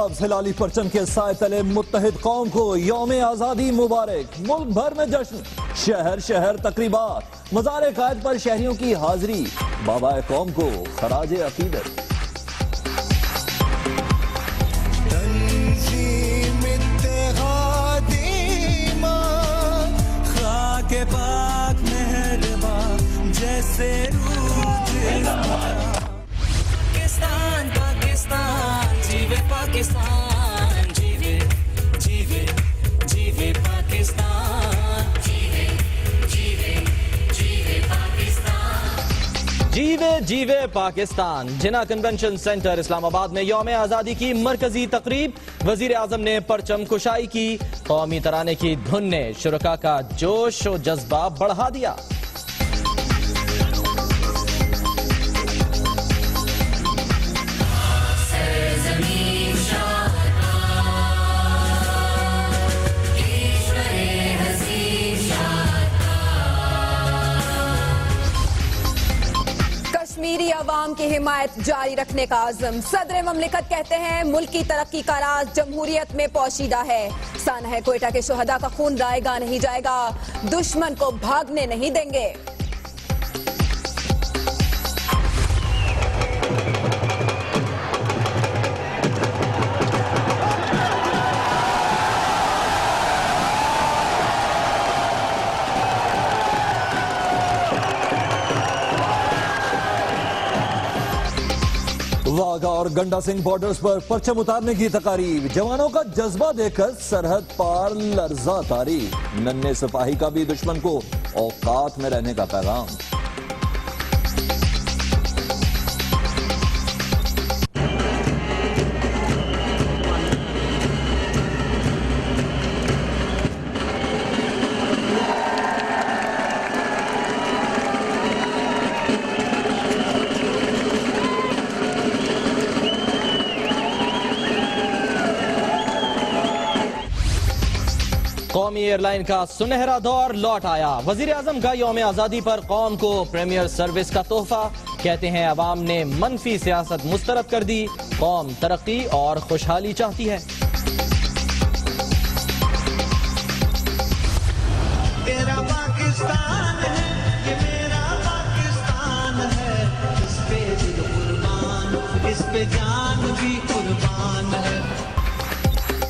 लफ्ज़ हिलाली परचम के साए तले मुत्तहिद कौम को यौम आज़ादी मुबारक। मुल्क भर में जश्न, शहर शहर तकरीबात, मज़ार कायद पर शहरियों की हाजिरी, बाबा कौम को खराज अकीदत। पाकिस्तान पाकिस्तान जीवे पाकिस्तान, जीवे जीवे जीवे पाकिस्तान, जीवे जीवे जीवे पाकिस्तान, जीवे जीवे पाकिस्तान। जिना कन्वेंशन सेंटर इस्लामाबाद में यौम आज़ादी की मरकजी तकरीब, वजीर आजम ने परचम कुशाई की। कौमी तराने की धुन ने शुरका का जोश और जज्बा बढ़ा दिया। कश्मीरी अवाम की हिमायत जारी रखने का आज़म। सदर ममलिकत कहते हैं मुल्क की तरक्की का राज जमहूरियत में पोशीदा है। साना है कोयटा के शोहदा का खून रायगा नहीं जाएगा, दुश्मन को भागने नहीं देंगे। वाघा और गंडा सिंह बॉर्डर्स पर परचम उतारने की तकारीब, जवानों का जज्बा देखकर सरहद पार लर्जा तारी। नन्हे सिपाही का भी दुश्मन को औकात में रहने का पैगाम। कौमी एयरलाइन का सुनहरा दौर लौट आया। वजीर आजम का यौम आज़ादी पर कौम को प्रीमियर सर्विस का तोहफा। कहते हैं अवाम ने मनफी सियासत मुस्तरद कर दी, कौम तरक्की और खुशहाली चाहती है। तेरा पाकिस्तान है, ये मेरा पाकिस्तान है, इस पे दिल कुर्बान, इस पे जान भी कुर्बान है।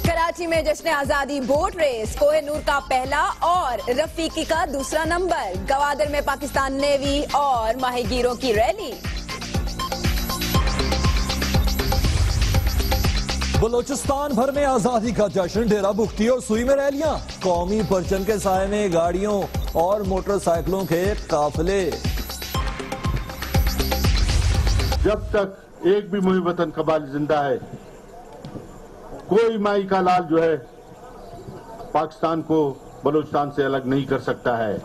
कराची में जश्न आजादी बोट रेस, कोहिनूर का पहला और रफीकी का दूसरा नंबर। गवादर में पाकिस्तान नेवी और माहीगीरों की रैली। बलोचिस्तान भर में आजादी का जश्न, डेरा बुख्ती और सुई में रैलियां। कौमी परचम के साए में गाड़ियों और मोटरसाइकिलों के काफिले। जब तक एक भी मुहिब वतन कबाइल जिंदा है, कोई माई का लाल जो है पाकिस्तान को बलूचिस्तान से अलग नहीं कर सकता है।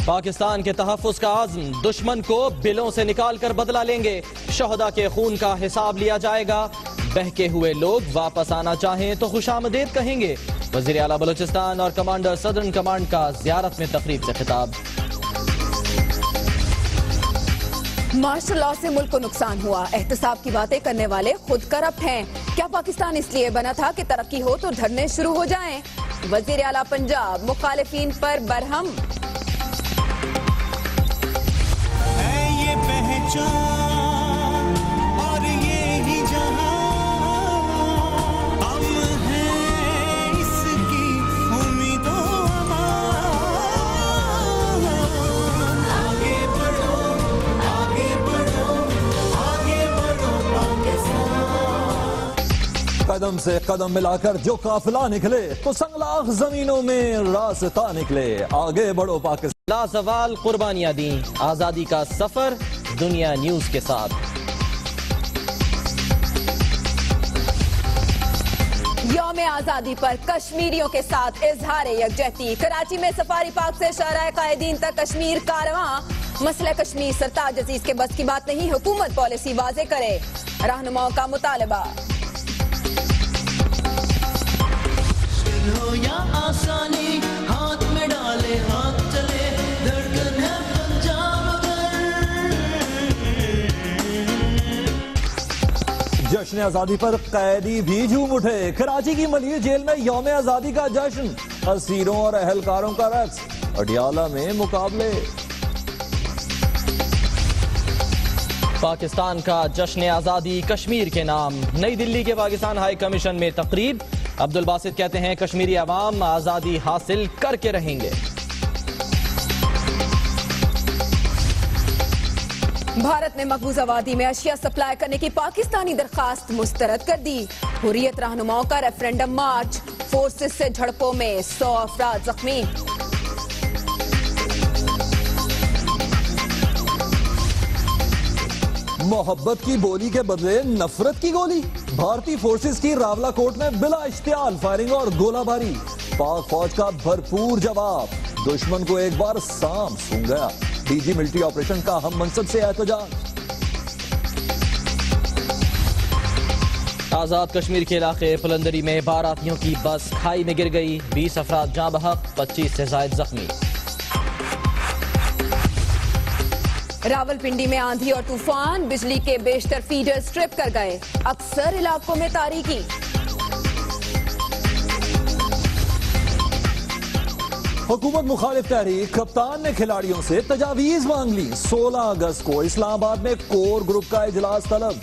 पाकिस्तान के तहफ्फुज़ का आज़म, दुश्मन को बिलों से निकाल कर बदला लेंगे। शहदा के खून का हिसाब लिया जाएगा। बहके हुए लोग वापस आना चाहें तो खुशामदीद कहेंगे। वज़ीर आला बलूचिस्तान और कमांडर सदर्न कमांड का ज़ियारत में तकरीब से खिताब। मार्शल लॉ से मुल्क को नुकसान हुआ, एहतसाब की बातें करने वाले खुद करप्ट हैं। क्या पाकिस्तान इसलिए बना था कि तरक्की हो तो धरने शुरू हो जाएं? वजीर आला पंजाब मुखालिफिन पर बरहम। है ये पहचान और ये ही जहां, हम हैं इसकी उम्मीदों अमान। आगे बढ़ो, आगे बढ़ो, आगे बढ़ो पाकिस्तान। कदम से कदम मिलाकर जो काफिला निकले तो संगलाख जमीनों में रास्ता निकले। आगे बढ़ो पाकिस्तान। लाजवाल कुर्बानियां दी, आजादी का सफर दुनिया न्यूज के साथ। यौम आजादी पर कश्मीरियों के साथ इजहार यकजहती। कराची में सफारी पार्क से शाहराह कायदीन तक कश्मीर कारवां। मसला कश्मीर सरताज अजीज के बस की बात नहीं, हुकूमत पॉलिसी वाजे करे, रहनुमाओं का मुतालबा। हो या आसानी, हाथ में डाले हाथ चले, धड़कन है पंजाब जश्न आजादी पर कैदी भी झूम उठे। कराची की मलिर जेल में यौम आजादी का जश्न, असीरों और अहलकारों का रक्स, अडियाला में मुकाबले। पाकिस्तान का जश्न आजादी कश्मीर के नाम, नई दिल्ली के पाकिस्तान हाई कमीशन में तकरीब। अब्दुल बासित कहते हैं कश्मीरी अवाम आजादी हासिल करके रहेंगे। भारत ने मकबूजा वादी में अशिया सप्लाई करने की पाकिस्तानी दरखास्त मुस्तरद कर दी। हुर्रियत रहनुमाओं का रेफरेंडम मार्च, फोर्सेस से झड़पों में 100 अफराद जख्मी। मोहब्बत की बोली के बदले नफरत की गोली। भारतीय फोर्सेस की रावलाकोट में बिला इश्तियाल फायरिंग और गोलाबारी। पाक फौज का भरपूर जवाब, दुश्मन को एक बार सांप सूंघ गया। डीजी मिलिट्री ऑपरेशन का हम मनसब से एहतजाज। आजाद कश्मीर के इलाके पुलंदरी में बारातियों की बस खाई में गिर गई, 20 अफराद जाँ बहक, 25 से जायद जख्मी। रावलपिंडी में आंधी और तूफान, बिजली के बेशतर फीडर स्ट्रिप कर गए, अक्सर इलाकों में तारीकी। हुकूमत मुखालिफ तहरीक, कप्तान ने खिलाड़ियों से तजावीज मांग ली। 16 अगस्त को इस्लामाबाद में कोर ग्रुप का इजलास तलब।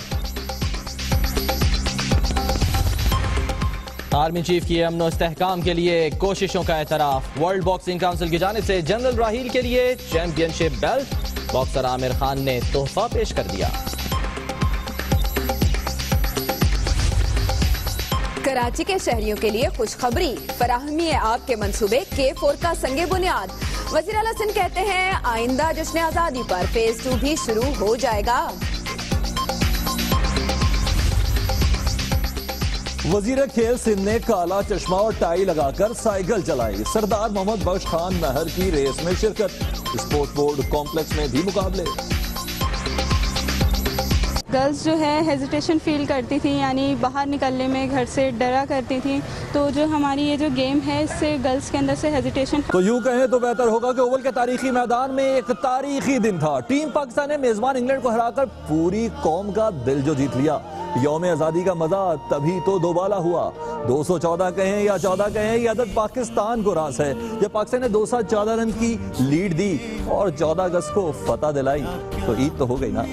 आर्मी चीफ की अमन इस्तेहकाम के लिए कोशिशों का एतराफ। वर्ल्ड बॉक्सिंग काउंसिल की जानिब से जनरल राहील के लिए championship belt boxer Aamir Khan ने तोहफा पेश कर दिया। कराची के शहरियों के लिए खुशखबरी, फराहमी है आपके मंसूबे K4 का संगे बुनियाद। वजीर आला सिंध कहते हैं आइंदा जश्न आजादी पर फेज 2 भी शुरू हो जाएगा। वजीर खेल सिंध ने काला चश्मा और टाई लगाकर साइकिल चलाई। सरदार मोहम्मद बख्श खान नहर की रेस में शिरकत। स्पोर्ट्स बोर्ड कॉम्प्लेक्स में भी मुकाबले। गर्ल्स जो है हेजिटेशन फील करती थी, यानी बाहर निकलने में घर से डरा करती थी। तो जो हमारी ये जो गेम है इससे गर्ल्स के अंदर से हेजिटेशन। तो यूं कहें तो बेहतर होगा कि ओवल के तारीखी मैदान में एक तारीखी दिन था। टीम पाकिस्तान ने मेजबान इंग्लैंड को हराकर पूरी कौम का दिल जो जीत लिया। यौम आजादी का मजा तभी तो दोबाला हुआ। 214 कहें या 14 कहें, ये अदद पाकिस्तान को रास है। जब पाकिस्तान ने 214 रन की लीड दी और 14 अगस्त को फतह दिलाई तो ईद तो हो गई ना।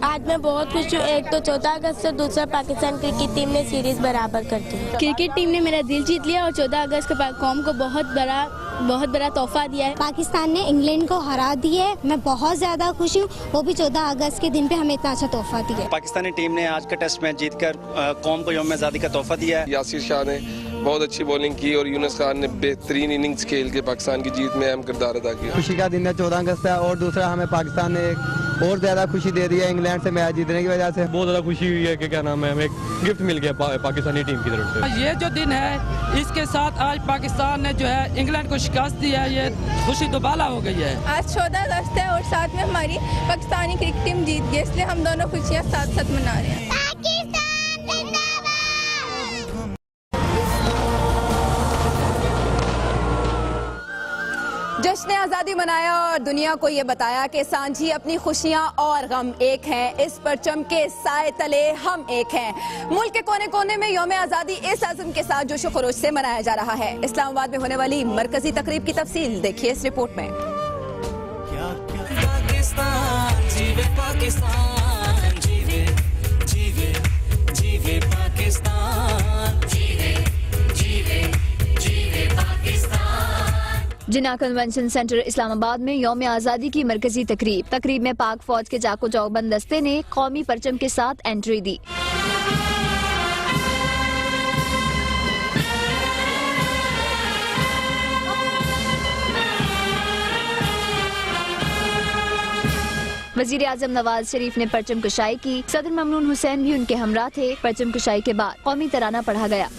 आज मैं बहुत खुश हूँ। एक तो 14 अगस्त से दूसरा पाकिस्तान क्रिकेट टीम ने सीरीज बराबर कर दी। क्रिकेट टीम ने मेरा दिल जीत लिया और 14 अगस्त को कौम को बहुत बड़ा तोहफा दिया है। पाकिस्तान ने इंग्लैंड को हरा दिया है, मैं बहुत ज्यादा खुश हूँ। वो भी 14 अगस्त के दिन पे हमें इतना अच्छा तोहफा दिया है। पाकिस्तानी टीम ने आज का टेस्ट मैच जीतकर कौम को यौम आज़ादी का तोहफा दिया है। यासिर शाह ने बहुत अच्छी बॉलिंग की और यूनुस खान ने बेहतरीन इनिंग्स खेल के पाकिस्तान की जीत में अहम किरदार अदा किया। खुशी का दिन है 14 अगस्त है और दूसरा हमें पाकिस्तान ने और ज्यादा खुशी दे दी है इंग्लैंड से मैच जीतने की वजह से। बहुत ज्यादा खुशी हुई है कि क्या नाम है, हमें एक गिफ्ट मिल गया पाकिस्तानी टीम की तरफ से। ये जो दिन है इसके साथ आज पाकिस्तान ने जो है इंग्लैंड को शिकस्त दी है, ये खुशी दोबाला हो गई है। आज 14 अगस्त है और साथ में हमारी पाकिस्तानी क्रिकेट टीम जीत गई, इसलिए हम दोनों खुशियाँ साथ साथ मना रहे हैं। जश्न आजादी मनाया और दुनिया को ये बताया कि सांझी अपनी खुशियां और गम एक हैं। इस परचम के साए तले हम एक हैं। मुल्क के कोने कोने में यौम आजादी इस आज़म के साथ जोशो खरोश से मनाया जा रहा है। इस्लामाबाद में होने वाली मरकजी तकरीब की तफसील देखिए इस रिपोर्ट में। पाकिस्तान जीवे, पाकिस्तान जीवे, जीवे, जीवे पाकिस्तान, जीवे, जीवे, जीवे पाकिस्तान। जिन्ना कन्वेंशन सेंटर इस्लामाबाद में यौम आज़ादी की मरकजी तकरीब में पाक फौज के जाको चौकबंद दस्ते ने कौमी परचम के साथ एंट्री दी। वजीर आजम नवाज शरीफ ने परचम कुशाई की। सदर ममनून हुसैन भी उनके हमरा थे। परचम कुशाई के बाद कौमी तराना पढ़ा गया।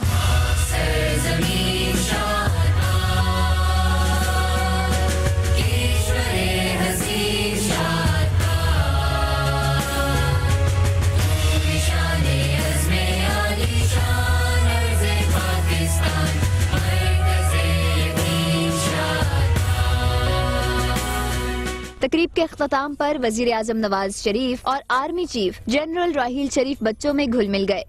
तकरीब के अख्ताम पर वजीर आजम नवाज शरीफ और आर्मी चीफ जनरल राहील शरीफ बच्चों में घुल मिल गए।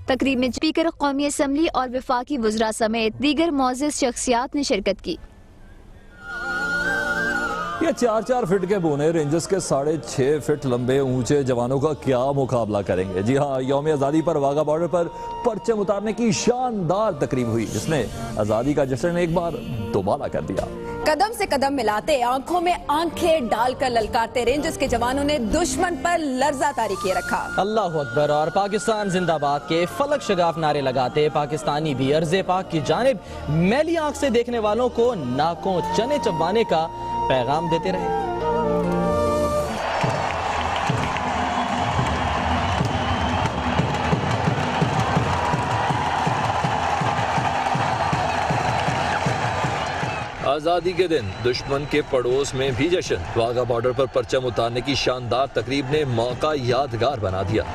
तकरीब में स्पीकर कौमी असम्बली और वफाकी वज़रा समेत दीगर मोअज़्ज़ज़ शख्सियात ने शिरकत की। ये 4-4 फीट के बूने रेंजर्स के 6.5 फीट लंबे ऊंचे जवानों का क्या मुकाबला करेंगे। जी हाँ, यौम आज़ादी पर वाघा बॉर्डर पर परचम उतारने की शानदार तकरीब हुई, जिसने आज़ादी का जश्न एक बार दोबारा कर दिया। कदम से कदम मिलाते, आंखों में आंखें डालकर ललकारते रेंजर्स के जवानों ने दुश्मन पर लर्जा तारी किए रखा। अल्लाह अकबर और पाकिस्तान जिंदाबाद के फलक शगाफ नारे लगाते पाकिस्तानी भी अर्ज़े पाक की जानिब मैली आंख से देखने वालों को नाकों चने चबाने का पैगाम देते रहे। आज़ादी के दिन दुश्मन के पड़ोस में भी जश्न। वाघा बॉर्डर पर परचम उतारने की शानदार तकरीब ने मौका यादगार बना दिया।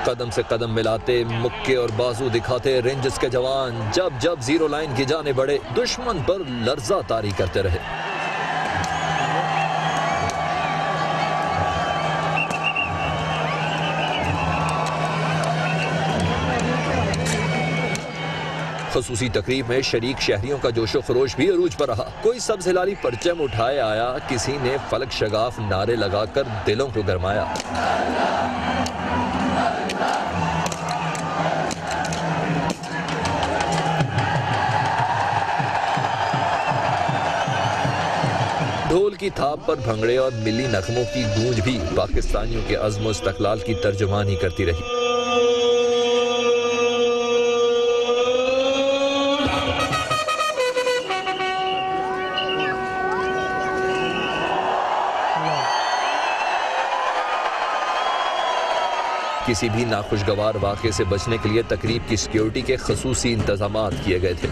कदम से कदम मिलाते, मुक्के और बाजू दिखाते रेंजर्स के जवान जब जब जीरो लाइन की जाने बढ़े, दुश्मन पर लर्जा तारी करते रहे। खसूसी तकरीब में शरीक शहरियों का जोशो खरोश भी अरूज पर रहा। कोई सब्ज हिलाली परचम उठाए आया, किसी ने फलक शगाफ नारे लगाकर दिलों को गरमाया। ढोल की थाप पर भंगड़े और मिली नगमों की गूंज भी पाकिस्तानियों के अज़्म और इस्तक़लाल की तर्जुमानी करती रही। किसी भी नाखुशगवार वाक़े से बचने के लिए तकरीब की सिक्योरिटी के खसूसी इंतजामात किए गए थे।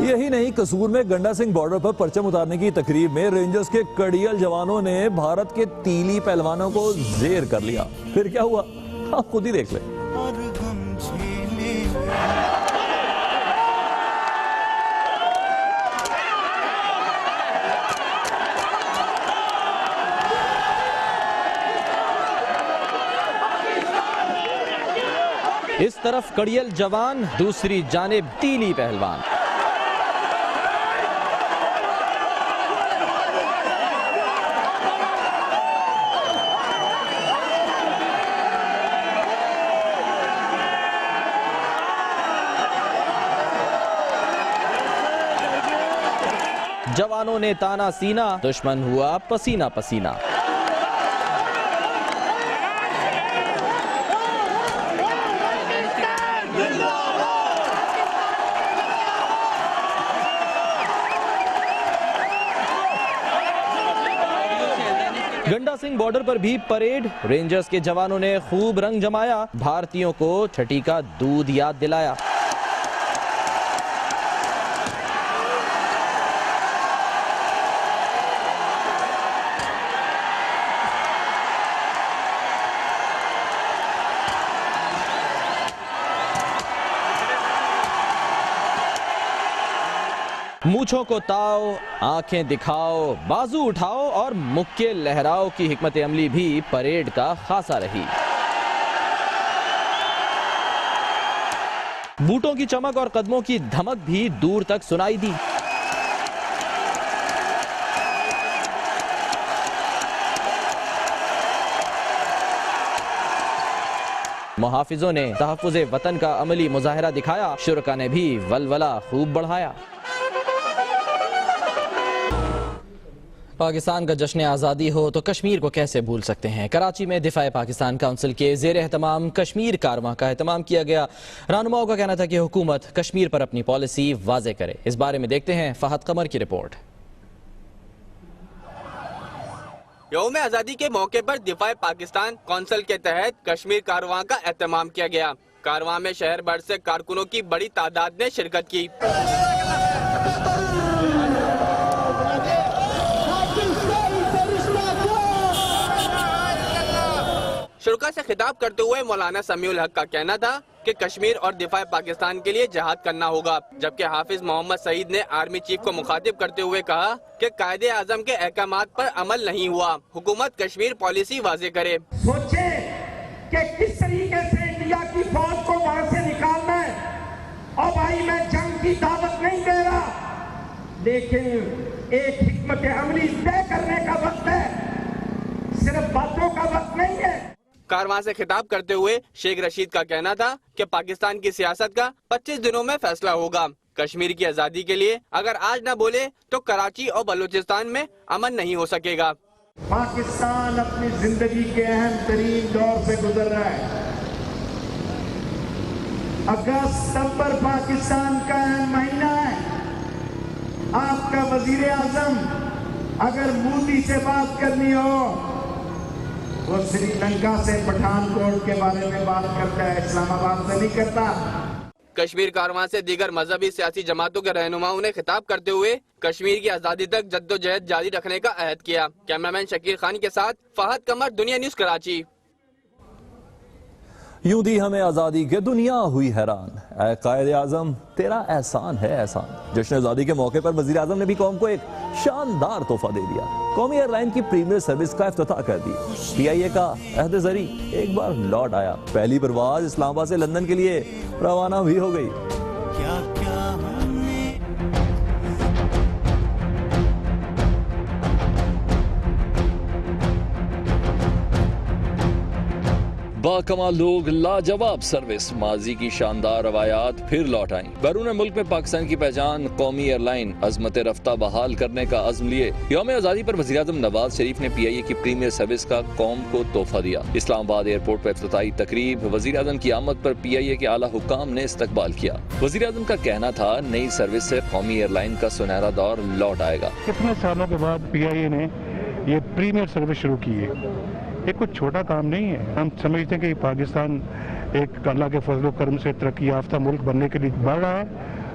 यही नहीं, कसूर में गंडा सिंह बॉर्डर पर परचम उतारने की तकरीब में रेंजर्स के कड़ियल जवानों ने भारत के तीली पहलवानों को जेर कर लिया। फिर क्या हुआ, आप खुद ही देख लें। इस तरफ कड़ियल जवान, दूसरी जानिब तीली पहलवान। जवानों ने ताना सीना, दुश्मन हुआ पसीना पसीना। गंडा सिंह बॉर्डर पर भी परेड, रेंजर्स के जवानों ने खूब रंग जमाया, भारतीयों को छठी का दूध याद दिलाया। मूंछों को ताओ, आंखें दिखाओ, बाजू उठाओ और मुक्के लहराओ की हिकमत अमली भी परेड का खासा रही। बूटों की चमक और कदमों की धमक भी दूर तक सुनाई दी। मुहाफिजों ने तहफ़्फ़ुज़े वतन का अमली मुजाहिरा दिखाया, शुरका ने भी वलवला खूब बढ़ाया। पाकिस्तान का जश्न आज़ादी हो तो कश्मीर को कैसे भूल सकते हैं। कराची में दिफा पाकिस्तान काउंसिल के ज़ेर एहतमाम कश्मीर कारवां का एहतमाम किया गया। रहनुमाओं का कहना था कि हुकूमत कश्मीर पर अपनी पॉलिसी वाज़े करे। इस बारे में देखते हैं फहद कमर की रिपोर्ट। यौम आज़ादी के मौके पर दिफा पाकिस्तान काउंसिल के तहत कश्मीर कारवां का एहतमाम किया गया। कारवां में शहर भर से कारकुनों की बड़ी तादाद ने शिरकत की। शुरा से खिताब करते हुए मौलाना समीउल हक का कहना था कि कश्मीर और दिफा पाकिस्तान के लिए जहाद करना होगा, जबकि हाफिज मोहम्मद सईद ने आर्मी चीफ को मुखातिब करते हुए कहा कि कायदे आजम के अहकामात पर अमल नहीं हुआ, हुकूमत कश्मीर पॉलिसी वाजे करे। सोचे कि किस तरीके से इंडिया की फौज को वहाँ से निकालना है। और भाई मैं जंग की दावत नहीं दे रहा, लेकिन एक हिकमत अमली तय करने का वक्त है, सिर्फ बातों का वक्त नहीं है। कारवां से खिताब करते हुए शेख रशीद का कहना था कि पाकिस्तान की सियासत का 25 दिनों में फैसला होगा। कश्मीर की आज़ादी के लिए अगर आज न बोले तो कराची और बलूचिस्तान में अमन नहीं हो सकेगा। पाकिस्तान अपनी जिंदगी के अहम तरीन दौर से गुजर रहा है। अगस्त सितंबर पाकिस्तान का अहम महीना है। आपका वजीर आजम अगर मोदी से बात करनी हो वो श्रीलंका से पठानकोट के बारे में बात करता है, इस्लामाबाद से नहीं करता। कश्मीर कारवां से दीगर मजहबी सियासी जमातों के रहनुमाओं ने खिताब करते हुए कश्मीर की आज़ादी तक जद्दोजहद जारी रखने का अहद किया। कैमरामैन शकील खान के साथ फहद कमर, दुनिया न्यूज, कराची। यूं दी हमें आज़ादी के दुनिया हुई हैरान, ऐ कायदे आज़म तेरा एहसान है एहसान। जश्न आज़ादी के मौके पर वज़ीर आज़म ने भी कौम को एक शानदार तोहफा दे दिया। कौमी एयरलाइन की प्रीमियर सर्विस का इफ्तिताह कर दी। PIA का अहद ज़री एक बार लौट आया। पहली परवाज इस्लामाबाद से लंदन के लिए रवाना भी हो गई। बाकमाल लोग, लाजवाब सर्विस, माजी की शानदार रवायात फिर लौट आईं। बैरून मुल्क में पाकिस्तान की पहचान कौमी एयरलाइन अजमत रफ्ता बहाल करने का अज़्म लिए। यौम आज़ादी पर वज़ीर आज़म नवाज शरीफ ने PIA की प्रीमियर सर्विस का कौम को तोहफा दिया। इस्लामाबाद एयरपोर्ट पर इफ्तिताई तकरीब, वज़ीर आज़म की आमद पर PIA के आला हुक्काम ने इस्तकबाल किया। वज़ीर आज़म का कहना था नई सर्विस से कौमी एयरलाइन का सुनहरा दौर लौट आएगा। कितने सालों के बाद PIA ने ये प्रीमियर सर्विस शुरू की है। ये कुछ छोटा काम नहीं है। हम समझते हैं कि पाकिस्तान एक अल्लाह के फजल करम से तरक्की याफ्ता मुल्क बनने के लिए बढ़ रहा है,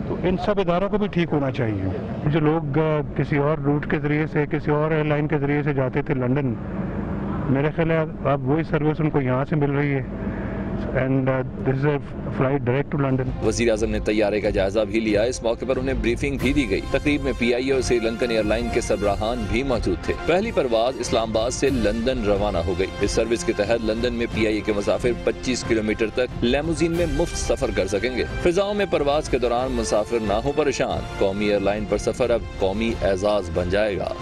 तो इन सब इदारों को भी ठीक होना चाहिए। जो लोग किसी और रूट के ज़रिए से, किसी और एयरलाइन के ज़रिए से जाते थे लंदन, मेरे ख्याल है अब वही सर्विस उनको यहाँ से मिल रही है। And this is a flight direct to London. वज़ीर आज़म ने तैयारे का जायजा भी लिया। इस मौके पर उन्हें ब्रीफिंग भी दी गई। तकरीब में PIA और श्रीलंकन एयरलाइन के सरबराहान भी मौजूद थे। पहली परवाज इस्लामाबाद से लंदन रवाना हो गई। इस सर्विस के तहत लंदन में PIA के मुसाफिर 25 किलोमीटर तक लेमोजीन में मुफ्त सफर कर सकेंगे। फिजाओं में परवाज के दौरान मुसाफिर ना हो परेशान। कौमी एयरलाइन पर सफर अब कौमी एजाज बन जाएगा।